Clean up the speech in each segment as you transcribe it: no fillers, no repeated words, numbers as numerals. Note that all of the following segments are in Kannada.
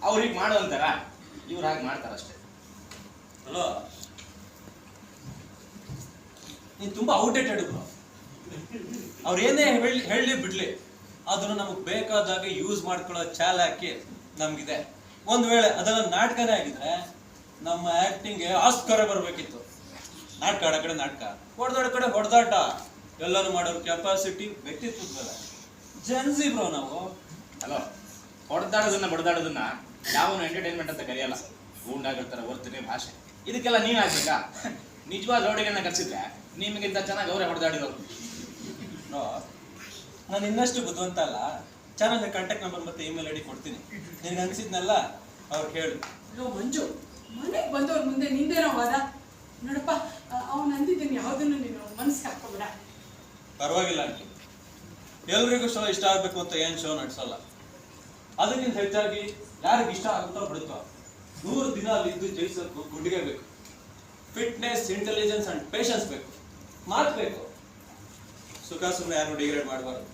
ಅವ್ರಿಗೆ ಮಾಡು ಅಂತಾರ, ಇವ್ರು ಹಾಗೆ ಮಾಡ್ತಾರ ಅಷ್ಟೇ. ಅಲೋ, ನೀನ್ ತುಂಬಾ ಔಟ್ಡೇಟೆಡ್. ಅವ್ರು ಏನೇ ಹೇಳಿ ಬಿಡ್ಲಿ, ಅದನ್ನು ನಮಗ್ ಬೇಕಾದಾಗ ಯೂಸ್ ಮಾಡ್ಕೊಳ್ಳೋ ಚಾಲಾಕಿ ನಮ್ಗಿದೆ. ಒಂದ್ ವೇಳೆ ಅದೆಲ್ಲ ನಾಟಕನೇ ಆಗಿದ್ರೆ ನಮ್ಮ ಆಕ್ಟಿಂಗ್ಗೆ ಆಸ್ಕರ ಬರ್ಬೇಕಿತ್ತು. ನಾಟಕ ಆಡೋ ಕಡೆ ನಾಟಕ, ಹೊಡೆದಾಡ ಕಡೆ ಹೊಡೆದಾಟ, ಎಲ್ಲರೂ ಮಾಡೋ ಕೆಪಾಸಿಟಿ ವ್ಯಕ್ತಿತ್ವದ ಮೇಲೆ. ಜನ್ಸಿ ಬ್ರೋ ನಾವು. ಅಲೋ, ಹೊಡೆದಾಡೋದನ್ನ ಬಡ್ದಾಡೋದನ್ನ ಯಾವನು ಎಂಟರ್ಟೈನ್ಮೆಂಟ್ ಅಂತ ಕರೆಯಲ್ಲ. ಗೂಂಡಾಗಿರ್ತಾರೆ ವರ್ತನೆ, ಭಾಷೆ, ಇದಕ್ಕೆಲ್ಲ ನೀವ್ ಆಗ್ಬೇಕಾ? ನಿಜವಾದ ರೌಡಿಗಳನ್ನ ಕರ್ಸಿದ್ರೆ ನಿಮಗಿಂತ ಚೆನ್ನಾಗಿ ಅವರೇ ಹೊಡೆದಾಡಿರೋರು. ನಾನು ಇನ್ನಷ್ಟು ಬುದ್ಧಿವಂತ ಅಲ್ಲ. ಚಾನಲ್ ಕಾಂಟ್ಯಾಕ್ಟ್ ನಂಬರ್ ಮತ್ತೆ ಇಮೇಲ್ ಐಡಿ ಕೊಡ್ತೀನಿ. ನಿನಗೆ ಅನ್ಸಿದ್ನಲ್ಲ ಅವ್ರು ಹೇಳು. ಮಂಜು, ಮನೆಗೆ ಬಂದವ್ರ ಮುಂದೆ ನಿಂದೇನೋ ವಾದ ನೋಡಪ್ಪ. ಅವ್ನು ಅಂದಿದ್ದೀನಿ ಯಾವುದನ್ನು ನೀನು ಮನಸ್ಸಿಗೆ ಹಾಕೋಬೇಡ. ಪರವಾಗಿಲ್ಲ ಆಂಟಿ, ಎಲ್ರಿಗೂ ಶೋ ಇಷ್ಟ ಆಗ್ಬೇಕು ಅಂತ ಏನ್ ಶೋ ನಡ್ಸಲ್ಲ. ಅದಕ್ಕಿಂತ ಹೆಚ್ಚಾಗಿ ಯಾರಿಗೆ ಇಷ್ಟ ಆಗುತ್ತೋ ಬಿಡುತ್ತೋ 100 ದಿನ ಅಲ್ಲಿದ್ದು ಜಯಿಸೋಕು ಗುಡ್ಡಿಗೆ ಬೇಕು. ಫಿಟ್ನೆಸ್, ಇಂಟೆಲಿಜೆನ್ಸ್ ಅಂಡ್ ಪೇಷನ್ಸ್ ಬೇಕು, ಮಾತು ಬೇಕು. ಸುಖ ಸುಮ್ಮನೆ ಯಾರು ಡಿಗ್ರೇಡ್ ಮಾಡಬಾರ್ದು.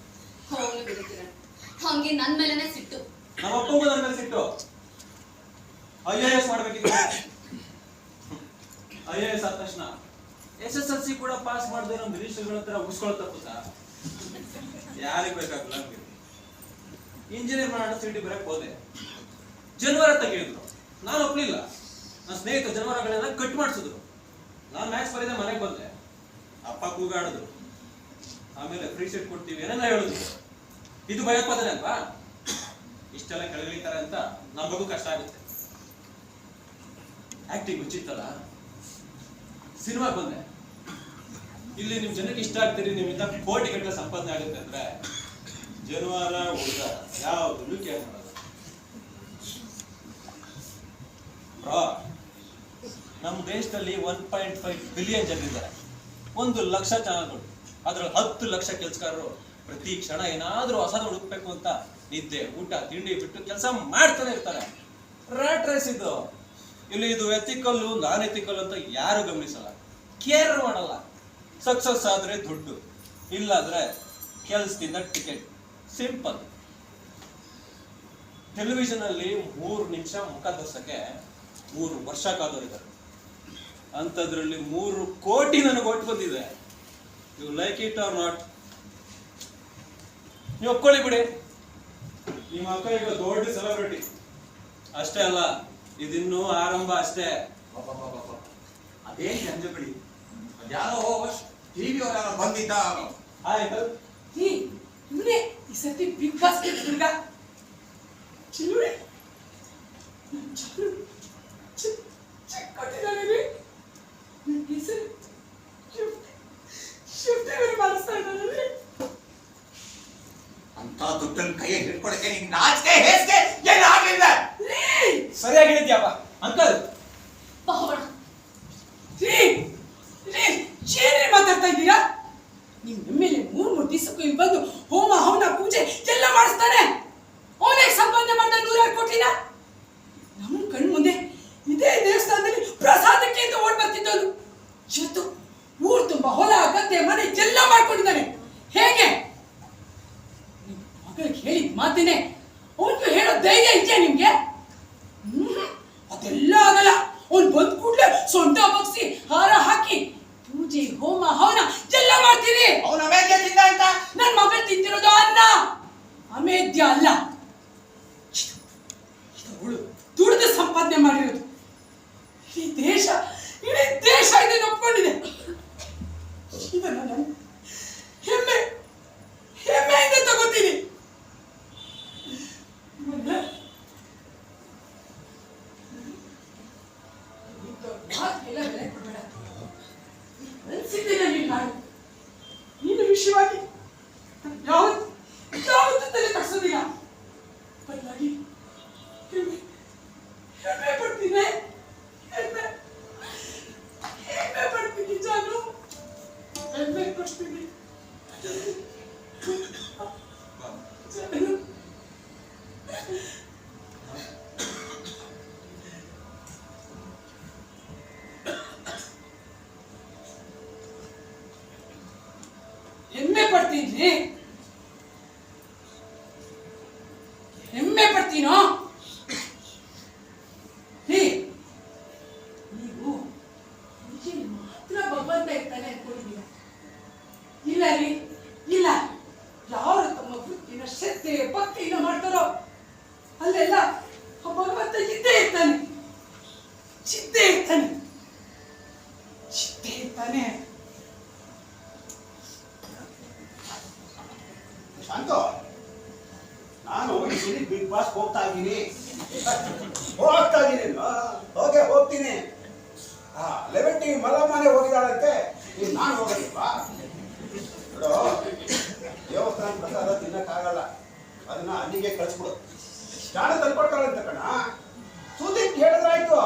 ಹಂಗೆ ನನ್ ಮೇಲೆನೆ ಸಿಟ್ಟು. ನಮ್ಮ ಅಪ್ಪಗೂ ನನ್ನ ಮೇಲೆ ಸಿಟ್ಟು. IAS ಮಾಡ್ಬೇಕಿತ್ತು. IAS ಆದ ತಕ್ಷಣ SSLC ಕೂಡ ಪಾಸ್ ಮಾಡದೆ ನಮ್ಮ ರಿಜಿಸ್ಟರ್ಗಳ ಹತ್ರ ಉಳಿಸ್ಕೊಳ್ಳೋ ತಪ್ಪುತ್ತಾ? ಯಾರಿಗೆ ಬೇಕಾಗಲ್ಲ. ಇಂಜಿನಿಯರ್ ಮಾಡೋ ಸಿಟಿ ಬರಕ್ ಹೋದೆ, ಜನವರ ತೆಗೆಯಿದ್ರು. ನಾನು ಒಪ್ಲಿಲ್ಲ. ನನ್ನ ಸ್ನೇಹಿತ ಜನವರಗಳೆಲ್ಲ ಕಟ್ ಮಾಡಿಸಿದ್ರು. ನಾನು ಮ್ಯಾಥ್ಸ್ ಬರೀದೆ ಮನೆಗೆ ಬಂದೆ. ಅಪ್ಪ ಕೂಗಾಡಿದ್ರು. ಆಮೇಲೆ ಫ್ರೀ ಸೀಟ್ ಕೊಡ್ತೀವಿ ಏನೆಲ್ಲ ಹೇಳಿದ್ರು. ಇದು ಭಯೋತ್ಪಾದನೆ ಅಲ್ವಾ? ಇಷ್ಟೆಲ್ಲ ಕೆಳಗಿಳಿತಾರೆ ಅಂತ ನಮಗೂ ಕಷ್ಟ ಆಗುತ್ತೆ. ಆಕ್ಟಿಂಗ್ ಹುಚ್ಚಿತ್ತಲ್ಲ, ಸಿನಿಮಾ ಬಂದೆ. ಇಲ್ಲಿ ನಿಮ್ ಜನಕ್ಕೆ ಇಷ್ಟ ಆಗ್ತೀರಿ, ನಿಮ್ಮಿಂದ ಕೋಟಿ ಗಟ್ಟಲೆ ಸಂಪಾದನೆ ಆಗುತ್ತೆ ಅಂದ್ರೆ ಜನವಾರ ಉಳಿದ ಯಾವ್ದು ಕೇರ್ ಮಾಡಲ್ಲ. ನಮ್ಮ ದೇಶದಲ್ಲಿ 1.5 ಬಿಲಿಯನ್ ಜನರಿದ್ದಾರೆ. 1 ಲಕ್ಷ ಚಾನಲ್ಗಳು, ಅದ್ರಲ್ಲಿ 10 ಲಕ್ಷ ಕೆಲಸಗಾರರು ಪ್ರತಿ ಕ್ಷಣ ಏನಾದ್ರೂ ಹೊಸದು ಹುಡುಕ್ಬೇಕು ಅಂತ ನಿದ್ದೆ, ಊಟ, ತಿಂಡಿ ಬಿಟ್ಟು ಕೆಲಸ ಮಾಡ್ತಾನೆ ಇರ್ತಾರೆ. ರಾಟ್ ರೇಸ್ ಇದು. ಇಲ್ಲಿ ಇದು ಎಥಿಕಲ್ಲು, ನಾನ್ ಎಥಿಕಲ್ ಅಂತ ಯಾರು ಗಮನಿಸಲ್ಲ, ಕೇರ್ ಮಾಡಲ್ಲ. ಸಕ್ಸಸ್ ಆದ್ರೆ ದುಡ್ಡು, ಇಲ್ಲಾದ್ರೆ ಕೆಲಸದಿಂದ ಟಿಕೆಟ್, ಸಿಂಪಲ್. ಟೆಲಿವಿಷನ್ ಅಲ್ಲಿ 3 ನಿಮಿಷ ಮುಖ ತೋರ್ಸಕ್ಕೆ 3 ವರ್ಷ ಕಾದೋರಿದ್ದಾರೆ. ಅಂಥದ್ರಲ್ಲಿ 3 ಕೋಟಿ ನನಗೆ ಒಟ್ಟು ಬಂದಿದೆ. You like it or not, ನೀವು ಒಪ್ಕೊಳ್ಳಿ ಬಿಡಿ. ನಿಮ್ಮ ಅಕ್ಕ ಈಗ ದೊಡ್ಡ ಸೆಲೆಬ್ರಿಟಿ. ಅಷ್ಟೇ ಅಲ್ಲ, ಇದಿನ್ನೂ ಆರಂಭ ಅಷ್ಟೇ. ಅದೇನು ಅಂಜು ಬಿಡಿ, ಯಾರೋ ಟಿವಿ ಅವರ ಬಂದಿದ್ದ. ಆಯ್ತು, ಇವನೇ ಈ ಸತಿ ಬಿಗ್ ಬಾಸ್ ಹುಡುಗ ಚಿಲ್ಲುಡೆ ಕೊಟ್ಟಿದ್ದಾನೆ. ಮಾಡಿಸ್ತಾ ಇದ್ದಾನೆ ಅಂತ ದುಡ್ಡನ್ನು ಕೈಯಲ್ಲಿ ಹಿಡ್ಕೊಳಕ್ಕೆ ನಿಂಗೆ ನಾಚಿಕೆ ಹೇಸಿಗೆ ಏನು ಆಗ್ಲಿಲ್ಲ. ಸರಿಯಾಗಿ ಹೇಳಿದ್ಯಪ್ಪ ಅಂಕಲ್. ಏನೇ ಮಾತಾಡ್ತಾ ಇದ್ದೀರಾ? ನಿಮ್ ಮೇಲೆ 3 ದಿವಸಕ್ಕೂ ಇಲ್ಲಿ ಬಂದು ಹೋಮ ಹವನ ಪೂಜೆ ಎಲ್ಲ ಮಾಡಿಸ್ತಾನೆ. ಅವನೇ ಸಂಪಾದನೆ ಮಾಡಿದ 100 ಕೋಟಿನ ನಮ್ಮ ಕಣ್ಣು ಮುಂದೆ ಇದೇ ದೇವಸ್ಥಾನದಲ್ಲಿ ಪ್ರಸಾದಕ್ಕೆ ಅಂತ ಓಡ್ ಬರ್ತಿದ್ದವನು ಇವತ್ತು ಊರು ತುಂಬಾ ಹೊಲ, ಗದ್ದೆ, ಮನೆ ಎಲ್ಲ ಮಾಡ್ಕೊಂಡಿದ್ದಾನೆ. ಹೇಗೆ? ಮಗಳಿಗೆ ಹೇಳಿದ ಮಾತೇನೆ ಅವನಿಗೂ ಹೇಳೋ ಧೈರ್ಯ ಇದೆಯಾ ನಿಮ್ಗೆ? ಅದೆಲ್ಲ ಆಗಲ್ಲ. ಅವ್ನು ಬಂದ್ ಕೂಡ್ಲೆ ಸೊಂಟ ಬಗ್ಸಿ ಹಾರ ಹಾಕಿ ಪೂಜೆ, ಹೋಮ, ಹವನ ಎಲ್ಲ ಮಾಡ್ತೀವಿ. ಅವನ ಅಮೇಧ್ಯ ತಿಂದ ಅಂತ ನನ್ ಮಗಳು ತಿಂತಿರೋದು ಅನ್ನ, ಅಮೇಧ್ಯ ಅಲ್ಲ. ಅವಳು ದುಡಿದು ಸಂಪಾದನೆ ಮಾಡಿರೋದು. ಈ ದೇಶ, ಇಡೀ ದೇಶ ಇದನ್ನು ಒಪ್ಕೊಂಡಿದೆ. ಇದನ್ನ ನಾನು ಹೆಮ್ಮೆಯಿಂದ ತಗೋತೀನಿ. ನೀನು ವಿಷಯವಾಗಿ ಯಾವತ್ತೂ ತಲೆ ತಗ್ಸೋದಿಲ್ಲ. ಬದಲಾಗಿ ಹೆಮ್ಮೆ ಪಡ್ತೀನಿ. ಹೆಮ್ಮೆ ಪಡ್ತೀನಿ ಜಾನು, ಹೆಮ್ಮೆ ಪಡ್ತೀನಿ. ಹೆಮ್ಮೆ ಪಡ್ತೀನಿ. ಹೆಮ್ಮೆ ಪಡ್ತೀನೋ? ಶ್ರದ್ಧೆ ಭಕ್ತಿಯಿಂದ ಮಾಡ್ತಾರೋ ಅಲ್ಲೆಲ್ಲ ಆ ಭಗವಂತ ಇದ್ದೇ ಇರ್ತಾನೆ, ಚಿದ್ದೇ ಇರ್ತಾನೆ, ಚಿದ್ದೇ ಇರ್ತಾನೆ. ಶಾಂತು, ನಾನು ಈ ಸರಿ ಬಿಗ್ ಬಾಸ್ ಹೋಗ್ತಾ ಇದ್ದೀನಿ ಹೋಗ್ತೀನಿ. 11 ಮಲ ಮನೆ ಹೋಗಿದ್ದಾಳಂತೆ, ಇನ್ನು ನಾನು ಹೋಗೋದಿಲ್ವಾ? ನೋಡು, ದೇವಸ್ಥಾನ ಪ್ರಸಾದ ತಿನ್ನಕ್ಕಾಗಲ್ಲ, ಅದನ್ನ ಅಲ್ಲಿಗೆ ಕಳಿಸ್ಬಿಡು. ಜಾಣ ತಂದ್ಕೊಡ್ತಾಳಂತ ಕಣ, ಸುದೀಪ್ ಹೇಳಿದ್ರಾಯ್ತು.